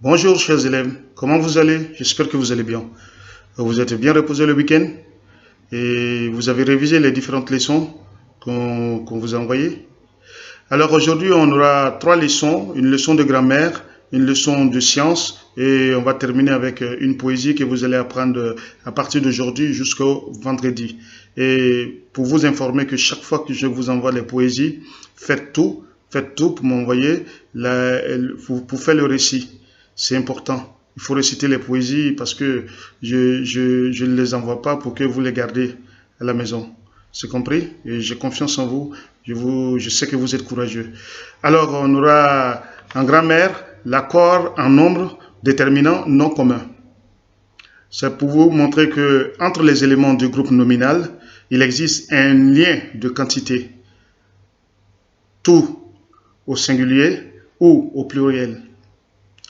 Bonjour chers élèves, comment vous allez? J'espère que vous allez bien. Vous êtes bien reposé le week-end et vous avez révisé les différentes leçons qu'on vous a envoyées. Alors aujourd'hui, on aura trois leçons, une leçon de grammaire, une leçon de sciences et on va terminer avec une poésie que vous allez apprendre à partir d'aujourd'hui jusqu'au vendredi. Et pour vous informer que chaque fois que je vous envoie les poésies, faites tout pour m'envoyer pour faire le récit. C'est important. Il faut réciter les poésies parce que je ne les envoie pas pour que vous les gardez à la maison. C'est compris? Et j'ai confiance en vous. Je sais que vous êtes courageux. Alors, on aura en grammaire l'accord en nombre déterminant non commun. C'est pour vous montrer que entre les éléments du groupe nominal, il existe un lien de quantité. Tout au singulier ou au pluriel.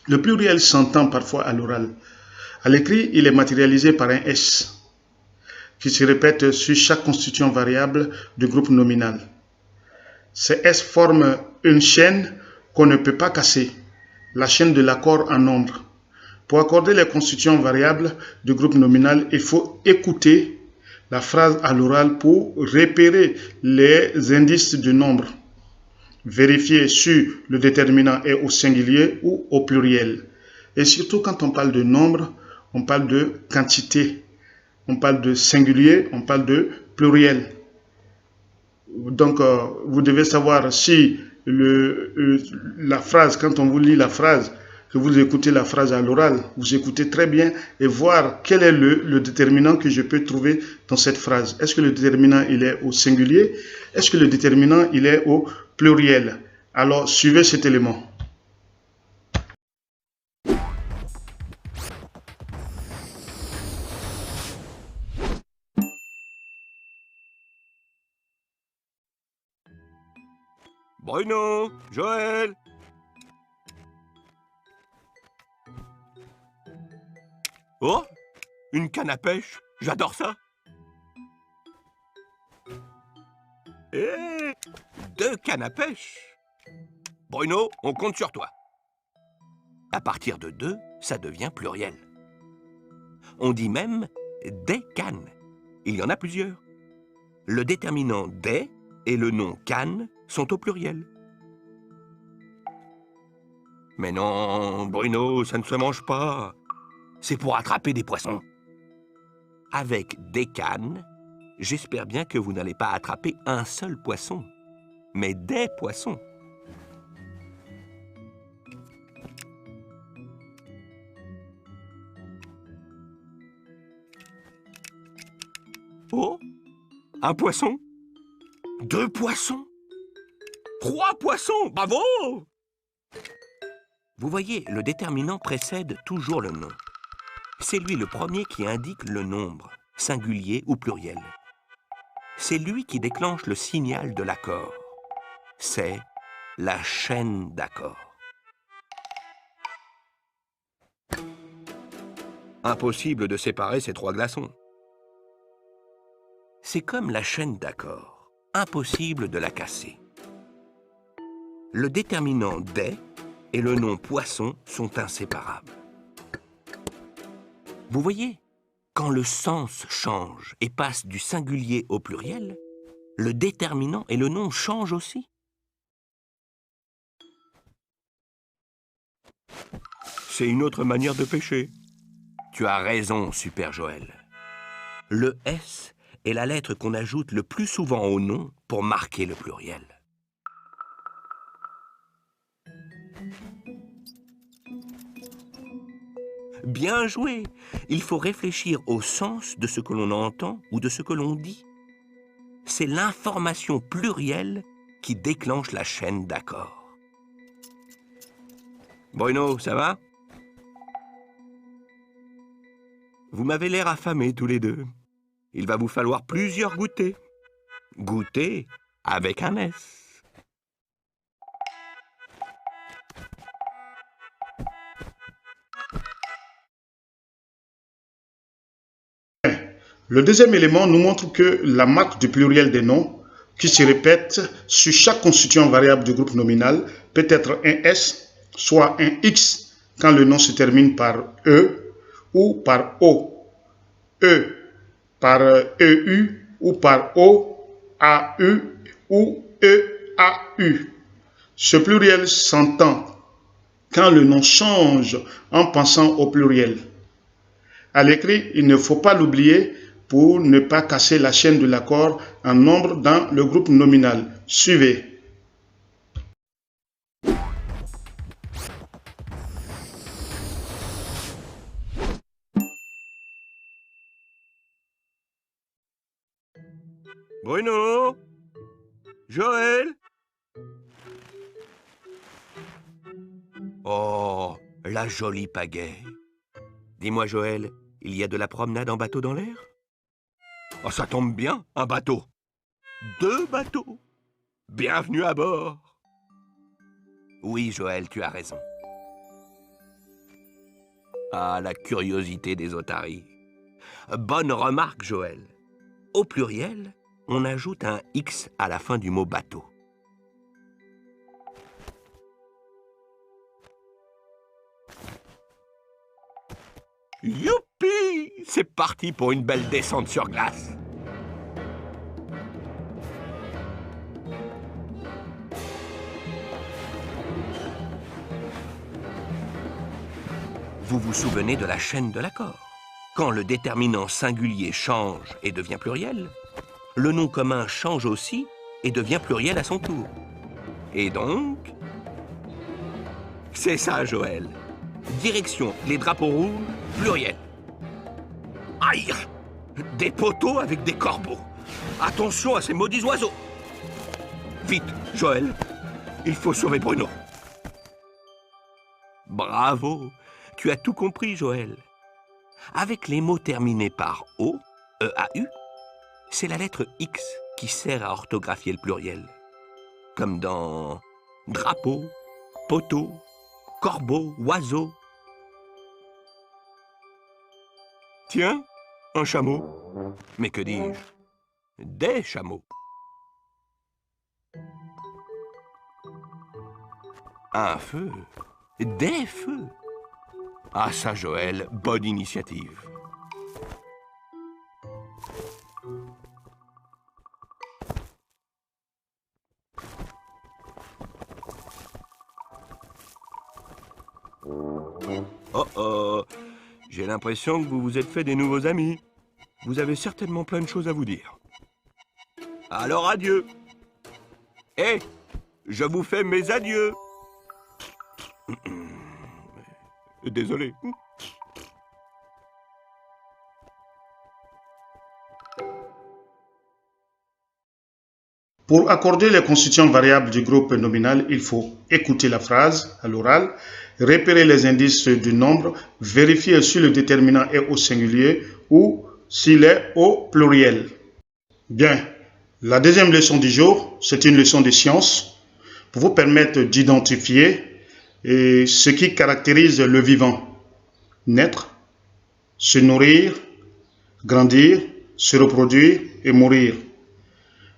Le pluriel s'entend parfois à l'oral. À l'écrit, il est matérialisé par un S qui se répète sur chaque constituant variable du groupe nominal. Ces S forment une chaîne qu'on ne peut pas casser, la chaîne de l'accord en nombre. Pour accorder les constituants variables du groupe nominal, il faut écouter la phrase à l'oral pour repérer les indices du nombre. Vérifier si le déterminant est au singulier ou au pluriel. Et surtout quand on parle de nombre, on parle de quantité. On parle de singulier, on parle de pluriel. Donc, vous devez savoir si la phrase, quand on vous lit la phrase, que vous écoutez la phrase à l'oral, vous écoutez très bien et voir quel est le déterminant que je peux trouver dans cette phrase. Est-ce que le déterminant, il est au singulier? Est-ce que le déterminant, il est au pluriel? Alors, suivez cet élément. Bruno, Joël. Oh, une canne à pêche, j'adore ça. Et 2 cannes à pêche. Bruno, on compte sur toi. À partir de 2, ça devient pluriel. On dit même des cannes. Il y en a plusieurs. Le déterminant des et le nom canne sont au pluriel. Mais non, Bruno, ça ne se mange pas. C'est pour attraper des poissons. Avec des cannes, j'espère bien que vous n'allez pas attraper un seul poisson, mais des poissons. Oh, un poisson, 2 poissons, 3 poissons, bravo! Vous voyez, le déterminant précède toujours le nom. C'est lui le premier qui indique le nombre, singulier ou pluriel. C'est lui qui déclenche le signal de l'accord. C'est la chaîne d'accords. Impossible de séparer ces 3 glaçons. C'est comme la chaîne d'accords. Impossible de la casser. Le déterminant des et le nom poisson sont inséparables. Vous voyez, quand le sens change et passe du singulier au pluriel, le déterminant et le nom changent aussi. C'est une autre manière de pêcher. Tu as raison, Super Joël. Le S est la lettre qu'on ajoute le plus souvent au nom pour marquer le pluriel. Bien joué! Il faut réfléchir au sens de ce que l'on entend ou de ce que l'on dit. C'est l'information plurielle qui déclenche la chaîne d'accords. Bruno, ça va? Vous m'avez l'air affamés tous les deux. Il va vous falloir plusieurs goûters. Goûter avec un S. Le deuxième élément nous montre que la marque du pluriel des noms, qui se répète sur chaque constituant variable du groupe nominal, peut être un S, soit un X, quand le nom se termine par E ou par O. E par EU ou par O, AU ou EAU. Ce pluriel s'entend quand le nom change en pensant au pluriel. À l'écrit, il ne faut pas l'oublier pour ne pas casser la chaîne de l'accord en nombre dans le groupe nominal. Suivez. Bruno? Joël? Oh, la jolie pagaie. Dis-moi, Joël, il y a de la promenade en bateau dans l'air? Oh, ça tombe bien, un bateau. 2 bateaux. Bienvenue à bord. Oui, Joël, tu as raison. Ah, la curiosité des otaries. Bonne remarque, Joël. Au pluriel, on ajoute un X à la fin du mot bateau. Youpi! C'est parti pour une belle descente sur glace. Vous vous souvenez de la chaîne de l'accord? Quand le déterminant singulier change et devient pluriel, le nom commun change aussi et devient pluriel à son tour. Et donc... C'est ça, Joël. Direction les drapeaux rouges, pluriel. Aïe! Des poteaux avec des corbeaux. Attention à ces maudits oiseaux. Vite, Joël. Il faut sauver Bruno. Bravo! Tu as tout compris, Joël. Avec les mots terminés par O, E-A-U, c'est la lettre X qui sert à orthographier le pluriel. Comme dans drapeau, poteau, corbeau, oiseau. Tiens, un chameau. Mais que dis-je? Des chameaux. Un feu. Des feux. Ah ça, Joël, bonne initiative. Oh oh, j'ai l'impression que vous vous êtes fait des nouveaux amis. Vous avez certainement plein de choses à vous dire. Alors adieu. Eh, je vous fais mes adieux. Désolé. Pour accorder les constituants variables du groupe nominal, il faut écouter la phrase à l'oral, repérer les indices du nombre, vérifier si le déterminant est au singulier ou s'il est au pluriel. Bien, la deuxième leçon du jour, c'est une leçon de science pour vous permettre d'identifier ce qui caractérise le vivant. Naître, se nourrir, grandir, se reproduire et mourir.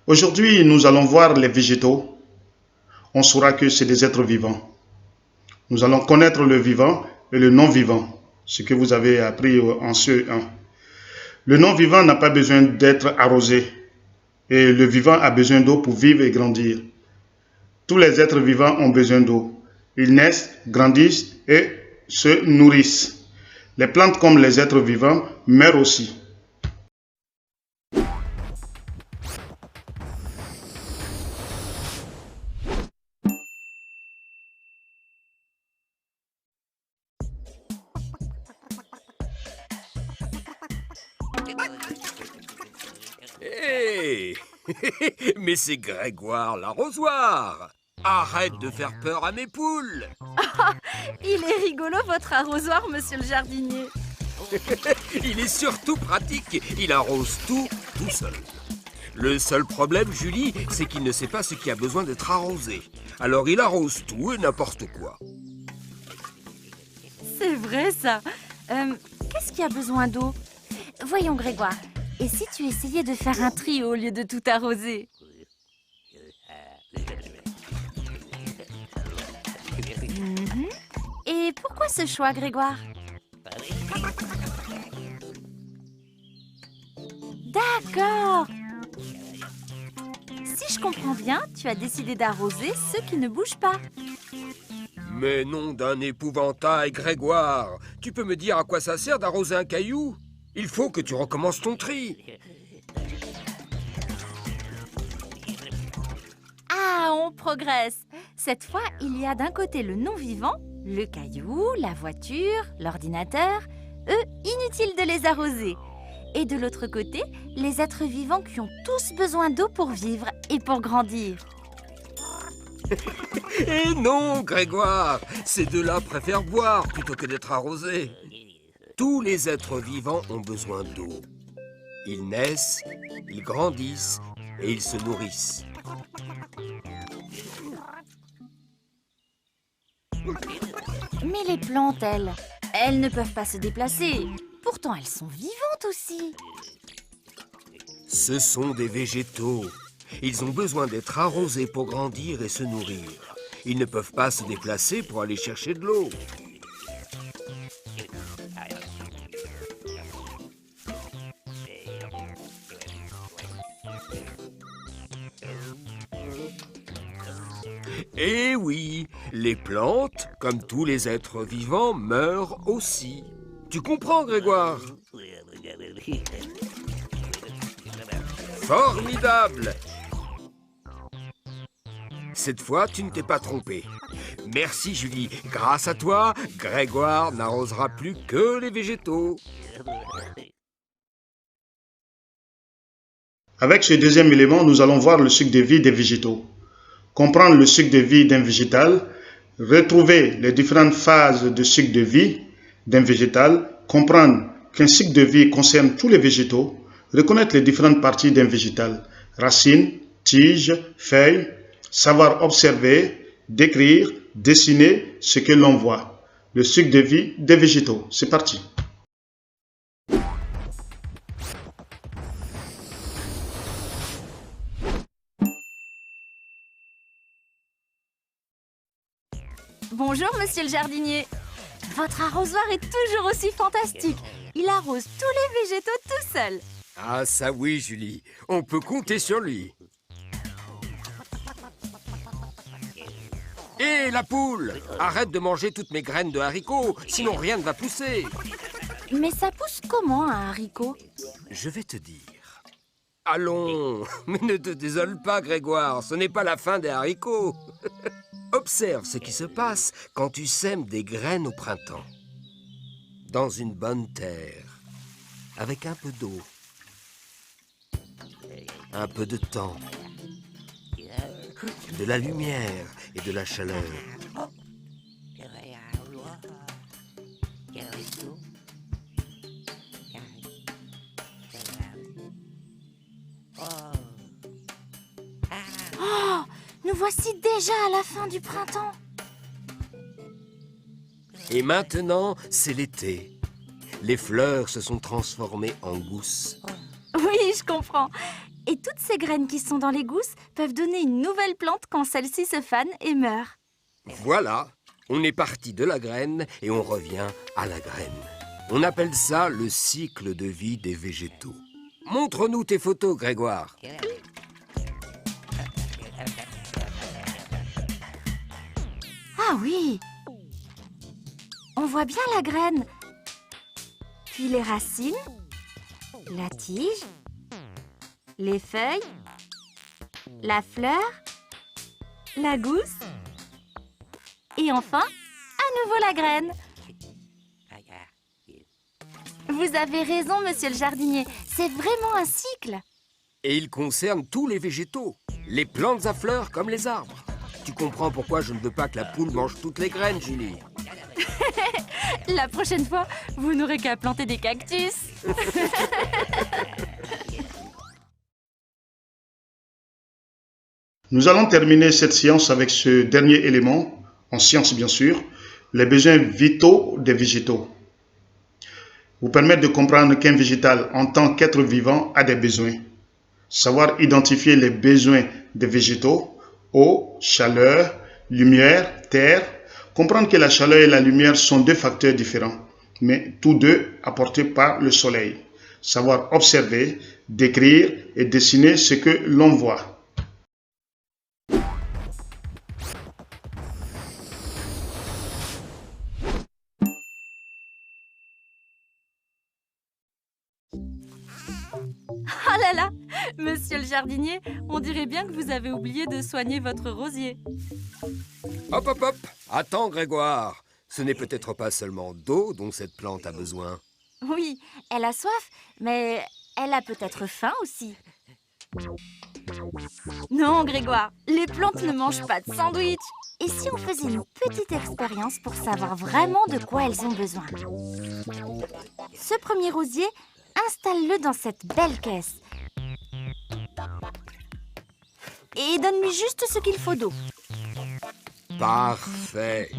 Aujourd'hui, nous allons voir les végétaux. On saura que c'est des êtres vivants. Nous allons connaître le vivant et le non-vivant, ce que vous avez appris en CE1. Le non-vivant n'a pas besoin d'être arrosé et le vivant a besoin d'eau pour vivre et grandir. Tous les êtres vivants ont besoin d'eau. Ils naissent, grandissent et se nourrissent. Les plantes comme les êtres vivants meurent aussi. Hé! Mais c'est Grégoire l'arrosoir! Arrête de faire peur à mes poules! Il est rigolo votre arrosoir, monsieur le jardinier. Il est surtout pratique, il arrose tout seul. Le seul problème, Julie, c'est qu'il ne sait pas ce qui a besoin d'être arrosé. Alors il arrose tout et n'importe quoi. C'est vrai ça. Qu'est-ce qui a besoin d'eau? Voyons Grégoire, et si tu essayais de faire un tri au lieu de tout arroser? Et Et pourquoi ce choix, Grégoire? D'accord. Si je comprends bien, tu as décidé d'arroser ceux qui ne bougent pas. Mais nom d'un épouvantail, Grégoire! Tu peux me dire à quoi ça sert d'arroser un caillou? Il faut que tu recommences ton tri. Ah, on progresse. Cette fois, il y a d'un côté le non-vivant, le caillou, la voiture, l'ordinateur. Eux, inutile de les arroser. Et de l'autre côté, les êtres vivants qui ont tous besoin d'eau pour vivre et pour grandir. Eh non, Grégoire! Ces deux-là préfèrent boire plutôt que d'être arrosés. Tous les êtres vivants ont besoin d'eau. Ils naissent, ils grandissent et ils se nourrissent. Mais les plantes, elles ne peuvent pas se déplacer. Pourtant, elles sont vivantes aussi. Ce sont des végétaux. Ils ont besoin d'être arrosés pour grandir et se nourrir. Ils ne peuvent pas se déplacer pour aller chercher de l'eau. Eh oui, les plantes, comme tous les êtres vivants, meurent aussi. Tu comprends, Grégoire? Formidable! Cette fois, tu ne t'es pas trompé. Merci, Julie. Grâce à toi, Grégoire n'arrosera plus que les végétaux. Avec ce deuxième élément, nous allons voir le cycle de vie des végétaux. Comprendre le cycle de vie d'un végétal, retrouver les différentes phases de cycle de vie d'un végétal, comprendre qu'un cycle de vie concerne tous les végétaux, reconnaître les différentes parties d'un végétal, racines, tiges, feuilles, savoir observer, décrire, dessiner ce que l'on voit. Le cycle de vie des végétaux. C'est parti. Bonjour, monsieur le jardinier. Votre arrosoir est toujours aussi fantastique. Il arrose tous les végétaux tout seul. Ah ça oui, Julie. On peut compter sur lui. Hé, la poule! Arrête de manger toutes mes graines de haricots, sinon rien ne va pousser. Mais ça pousse comment, un haricot? Je vais te dire. Allons, mais ne te désole pas, Grégoire, ce n'est pas la fin des haricots. Observe ce qui se passe quand tu sèmes des graines au printemps. Dans une bonne terre, avec un peu d'eau, un peu de temps, de la lumière et de la chaleur. Oh, nous voici déjà à la fin du printemps. Et maintenant, c'est l'été. Les fleurs se sont transformées en gousses. Oui, je comprends. Et toutes ces graines qui sont dans les gousses peuvent donner une nouvelle plante quand celle-ci se fane et meurt. Voilà, on est parti de la graine et on revient à la graine. On appelle ça le cycle de vie des végétaux. Montre-nous tes photos, Grégoire. Ah oui! On voit bien la graine. Puis les racines, la tige, les feuilles, la fleur, la gousse et enfin, à nouveau la graine. Vous avez raison, monsieur le jardinier, c'est vraiment un cycle. Et il concerne tous les végétaux, les plantes à fleurs comme les arbres. Tu comprends pourquoi je ne veux pas que la poule mange toutes les graines, Julie? La prochaine fois, vous n'aurez qu'à planter des cactus. Nous allons terminer cette séance avec ce dernier élément, en science bien sûr, les besoins vitaux des végétaux. Vous permettre de comprendre qu'un végétal en tant qu'être vivant a des besoins. Savoir identifier les besoins des végétaux, eau, chaleur, lumière, terre, Comprendre que la chaleur et la lumière sont deux facteurs différents, mais tous deux apportés par le soleil. Savoir observer, décrire et dessiner ce que l'on voit. Oh là là, monsieur le jardinier, on dirait bien que vous avez oublié de soigner votre rosier. Hop, hop, hop! Attends, Grégoire. Ce n'est peut-être pas seulement d'eau dont cette plante a besoin. Oui, elle a soif, mais elle a peut-être faim aussi. Non, Grégoire, les plantes ne mangent pas de sandwich. Et si on faisait une petite expérience pour savoir vraiment de quoi elles ont besoin? Ce premier rosier, installe-le dans cette belle caisse. Et donne-lui juste ce qu'il faut d'eau. Parfait.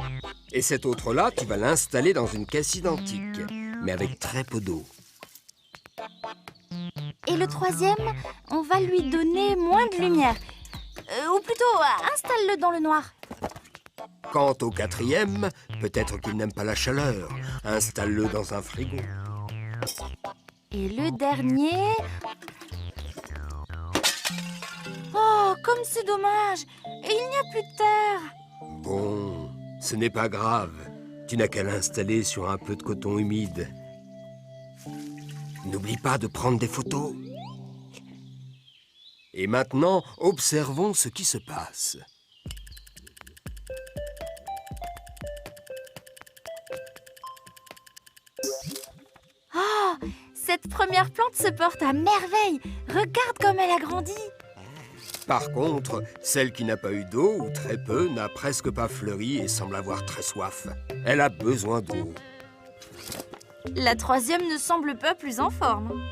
Et cet autre-là, tu vas l'installer dans une caisse identique, mais avec très peu d'eau. Et le troisième, on va lui donner moins de lumière. Ou plutôt, installe-le dans le noir. Quant au quatrième, peut-être qu'il n'aime pas la chaleur. Installe-le dans un frigo. Et le dernier... Oh, comme c'est dommage! Et il n'y a plus de terre! Bon, ce n'est pas grave. Tu n'as qu'à l'installer sur un peu de coton humide. N'oublie pas de prendre des photos. Et maintenant, observons ce qui se passe. Oh, cette première plante se porte à merveille! Regarde comme elle a grandi! Par contre, celle qui n'a pas eu d'eau, ou très peu, n'a presque pas fleuri et semble avoir très soif. Elle a besoin d'eau. La troisième ne semble pas plus en forme.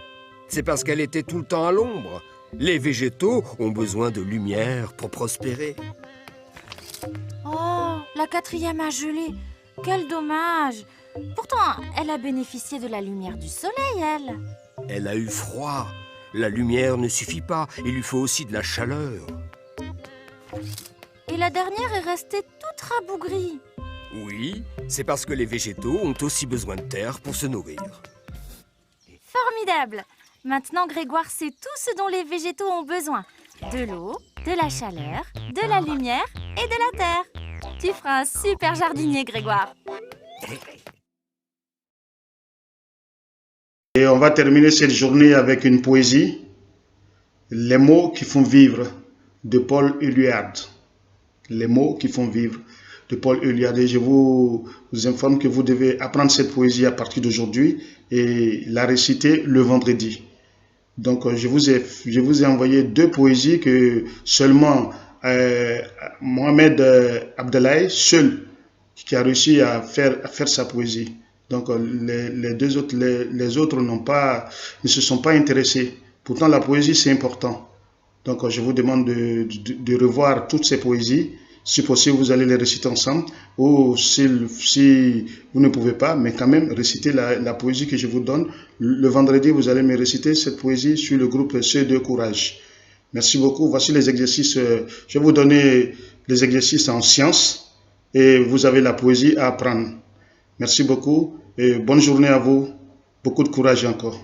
C'est parce qu'elle était tout le temps à l'ombre. Les végétaux ont besoin de lumière pour prospérer. Oh, la quatrième a gelé. Quel dommage! Pourtant, elle a bénéficié de la lumière du soleil, elle. Elle a eu froid. La lumière ne suffit pas, il lui faut aussi de la chaleur. Et la dernière est restée toute rabougrie. Oui, c'est parce que les végétaux ont aussi besoin de terre pour se nourrir. Formidable! Maintenant, Grégoire sait tout ce dont les végétaux ont besoin. De l'eau, de la chaleur, de la lumière et de la terre. Tu feras un super jardinier, Grégoire. Et on va terminer cette journée avec une poésie, Les mots qui font vivre, de Paul Éluard. Les mots qui font vivre, de Paul Éluard. Et je vous informe que vous devez apprendre cette poésie à partir d'aujourd'hui et la réciter le vendredi. Donc, je vous ai envoyé deux poésies que seulement Mohamed Abdellah, seul, qui a réussi à faire sa poésie. Donc, les autres ne se sont pas intéressés. Pourtant, la poésie, c'est important. Donc, je vous demande de revoir toutes ces poésies. Si possible, vous allez les réciter ensemble. Ou si vous ne pouvez pas, mais quand même, réciter la poésie que je vous donne. Le vendredi, vous allez me réciter cette poésie sur le groupe C2 Courage. Merci beaucoup. Voici les exercices. Je vais vous donner les exercices en sciences. Et vous avez la poésie à apprendre. Merci beaucoup et bonne journée à vous. Beaucoup de courage encore.